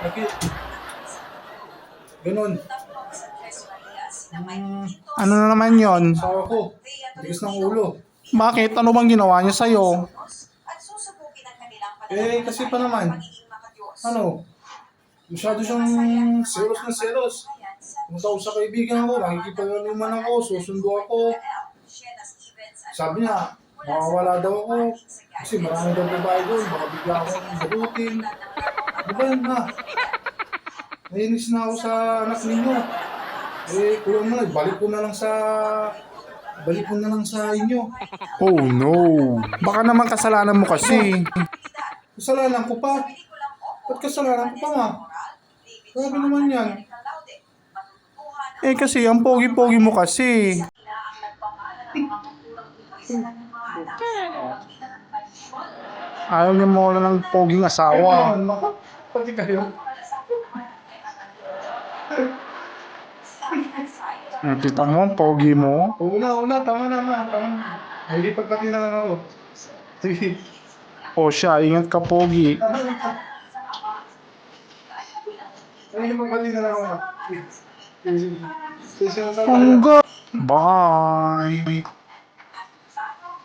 Bakit? Ganun. Ano na naman yon? Sawa ko. Tigas ng ulo. Bakit? Ano bang ginawa niya sa'yo? Eh, kasi pa naman. Ano? Masyado siyang selos na selos. Pumunta ako sa kaibigan ko, nakikipag-anuman ako, susundo ako. Sabi niya, makawala daw ako. Kasi marami daw babae doon, baka bigla akong bagutin. Ano ba yun ha? Nainis na ako sa anak ninyo. Eh, kulang na, balik ko na lang sa inyo. Oh no. Baka naman kasalanan mo kasi. Kasalanan ko pa. Ba't kasalanan ko pa nga? Grabe naman yan. Eh kasi ang pogi-pogi mo kasi. Ayaw niya mo na ng poging asawa. Pati kayo. Kita mo, ang pogi mo. Una, tama na. Hindi pagpati na lang ako. Sige. O siya, ingat ka pogi. Hindi pagpati na lang ako. Sige. Hanggang. Bye.